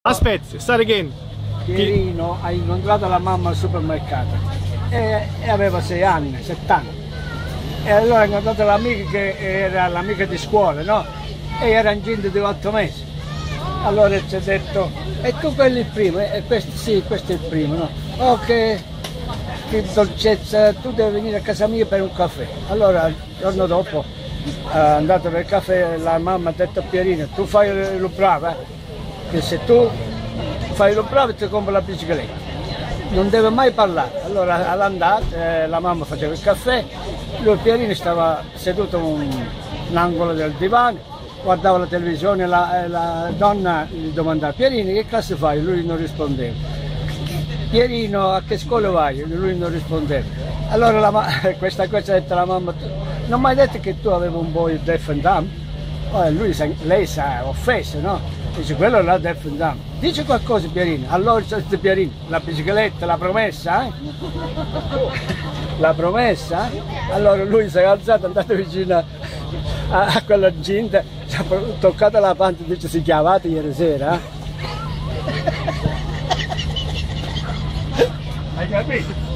Aspetti, stare again. Pierino ha incontrato la mamma al supermercato e aveva 6 anni, 7 anni. E allora ha incontrato l'amica che era l'amica di scuola, no? E era incinta di 8 mesi. Allora ci ha detto, e tu quello è il primo? E questo, sì, questo è il primo, no? Oh, che dolcezza, tu devi venire a casa mia per un caffè. Allora il giorno dopo è andato per il caffè, la mamma ha detto a Pierino, tu fai lo bravo, che se tu fai lo bravo ti compro la bicicletta. Non deve mai parlare. Allora all'andata la mamma faceva il caffè, lui Pierino stava seduto in un angolo del divano, guardava la televisione, la donna gli domandava Pierino che classe fai? Lui non rispondeva. Pierino a che scuola vai? Lui non rispondeva. Allora questa cosa ha detto la mamma, non mi hai detto che tu avevi un po' il deaf and dumb? Lei si è offesa, no? Dice quello là deaf and dumb. Dice qualcosa Pierino. Allora c'è Pierino, la bicicletta, la promessa, eh? La promessa? Allora lui si è alzato, è andato vicino a quella gente, ci ha toccato la pancia e dice si chiamate ieri sera, eh? Hai capito?